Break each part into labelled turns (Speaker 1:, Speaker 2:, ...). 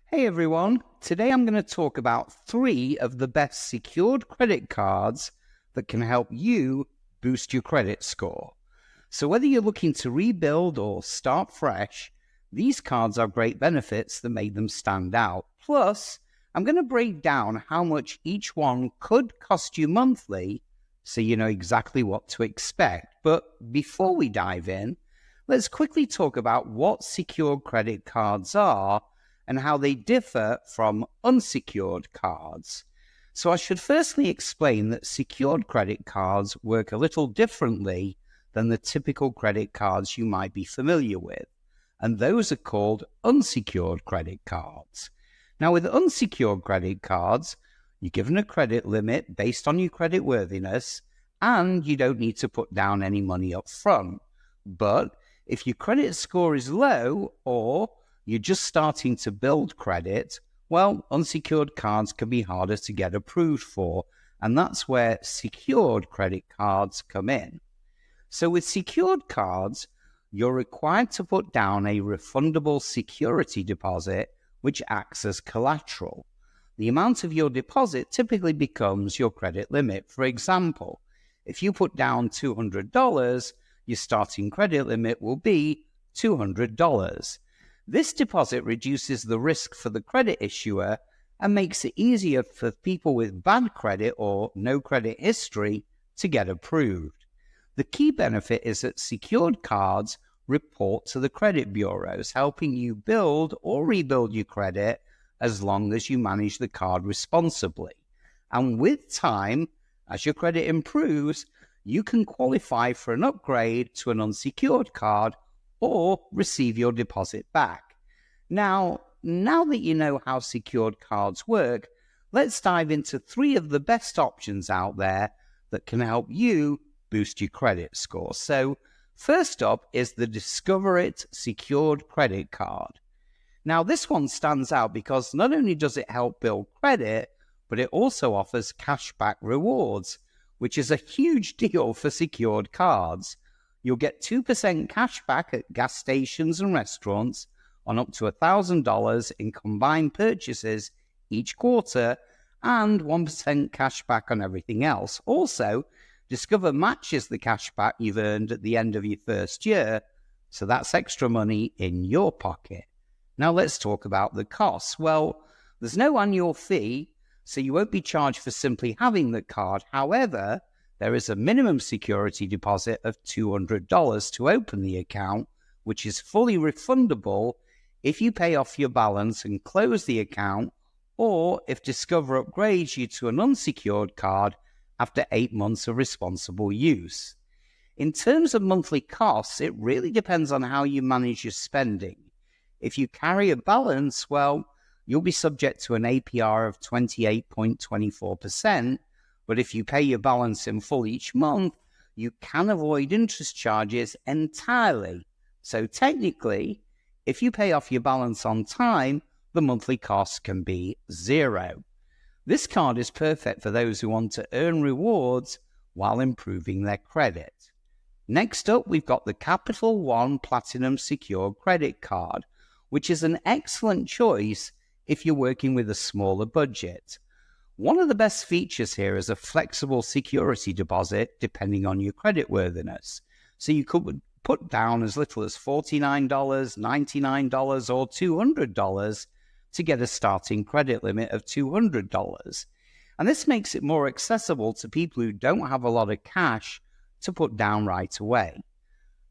Speaker 1: Hey everyone, today I'm going to talk about 3 of the best secured credit cards that can help you boost your credit score. So whether you're looking to rebuild or start fresh, these cards are great benefits that make them stand out. Plus, I'm going to break down how much each one could cost you monthly so you know exactly what to expect. But before we dive in, let's quickly talk about what secured credit cards are and how they differ from unsecured cards. So I should firstly explain that secured credit cards work a little differently than the typical credit cards you might be familiar with, and those are called unsecured credit cards. Now, with unsecured credit cards, you're given a credit limit based on your credit worthiness, and you don't need to put down any money up front. But if your credit score is low or you're just starting to build credit, well, unsecured cards can be harder to get approved for, and that's where secured credit cards come in. So with secured cards, you're required to put down a refundable security deposit, which acts as collateral. The amount of your deposit typically becomes your credit limit. For example, if you put down $200, your starting credit limit will be $200. This deposit reduces the risk for the credit issuer and makes it easier for people with bad credit or no credit history to get approved. The key benefit is that secured cards report to the credit bureaus, helping you build or rebuild your credit as long as you manage the card responsibly. And with time, as your credit improves, you can qualify for an upgrade to an unsecured card or receive your deposit back. Now that you know how secured cards work, let's dive into 3 of the best options out there that can help you boost your credit score. So first up is the Discover It Secured Credit Card. Now this one stands out because not only does it help build credit, but it also offers cashback rewards, which is a huge deal for secured cards. You'll get 2% cash back at gas stations and restaurants on up to $1,000 in combined purchases each quarter and 1% cash back on everything else. Also, Discover matches the cash back you've earned at the end of your first year, so that's extra money in your pocket. Now let's talk about the costs. Well, there's no annual fee, so you won't be charged for simply having the card. However, there is a minimum security deposit of $200 to open the account, which is fully refundable if you pay off your balance and close the account, or if Discover upgrades you to an unsecured card after 8 months of responsible use. In terms of monthly costs, it really depends on how you manage your spending. If you carry a balance, well, you'll be subject to an APR of 28.24%, but if you pay your balance in full each month, you can avoid interest charges entirely. So technically, if you pay off your balance on time, the monthly cost can be 0. This card is perfect for those who want to earn rewards while improving their credit. Next up, we've got the Capital One Platinum Secured Credit Card, which is an excellent choice if you're working with a smaller budget. One of the best features here is a flexible security deposit depending on your creditworthiness. So you could put down as little as $49, $99, or $200 to get a starting credit limit of $200. And this makes it more accessible to people who don't have a lot of cash to put down right away.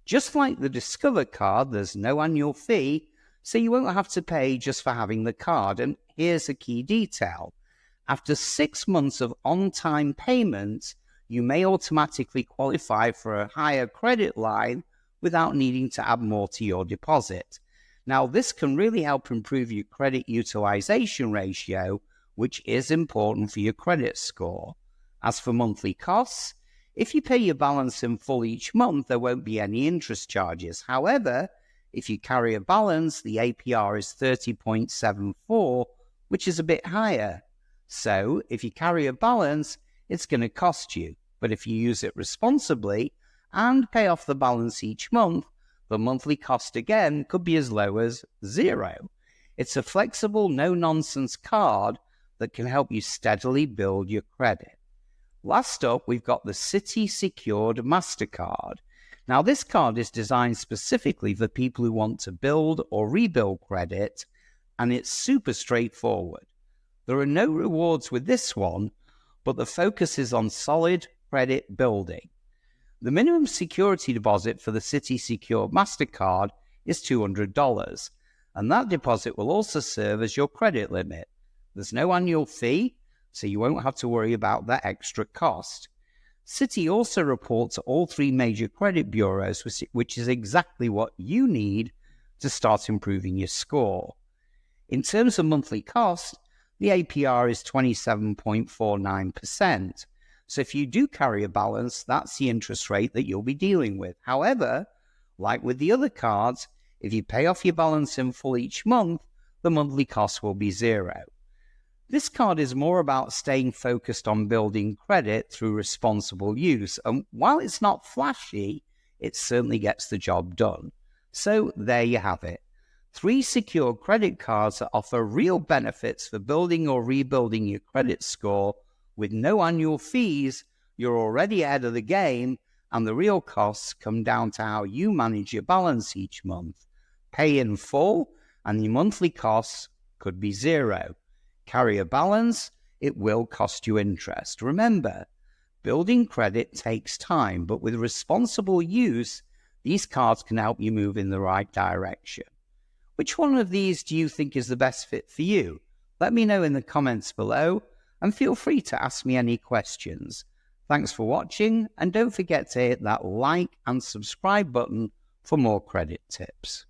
Speaker 1: Just like the Discover card, there's no annual fee, so you won't have to pay just for having the card. And here's a key detail. After 6 months of on-time payments, you may automatically qualify for a higher credit line without needing to add more to your deposit. Now, this can really help improve your credit utilization ratio, which is important for your credit score. As for monthly costs, if you pay your balance in full each month, there won't be any interest charges. However, if you carry a balance, the APR is 30.74, which is a bit higher. So if you carry a balance, it's going to cost you. But if you use it responsibly and pay off the balance each month, the monthly cost again could be as low as 0. It's a flexible, no-nonsense card that can help you steadily build your credit. Last up, we've got the Citi Secured MasterCard. Now, this card is designed specifically for people who want to build or rebuild credit, and it's super straightforward. There are no rewards with this one, but the focus is on solid credit building. The minimum security deposit for the Citi Secured MasterCard is $200, and that deposit will also serve as your credit limit. There's no annual fee, so you won't have to worry about that extra cost. Citi also reports all 3 major credit bureaus, which is exactly what you need to start improving your score. In terms of monthly cost, the APR is 27.49%. So if you do carry a balance, that's the interest rate that you'll be dealing with. However, like with the other cards, if you pay off your balance in full each month, the monthly cost will be $0. This card is more about staying focused on building credit through responsible use, and while it's not flashy, it certainly gets the job done. So there you have it. 3 secure credit cards that offer real benefits for building or rebuilding your credit score with no annual fees. You're already ahead of the game, and the real costs come down to how you manage your balance each month. Pay in full, and your monthly costs could be $0. Carry a balance, it will cost you interest. Remember, building credit takes time, but with responsible use, these cards can help you move in the right direction. Which one of these do you think is the best fit for you? Let me know in the comments below, and feel free to ask me any questions. Thanks for watching, and don't forget to hit that like and subscribe button for more credit tips.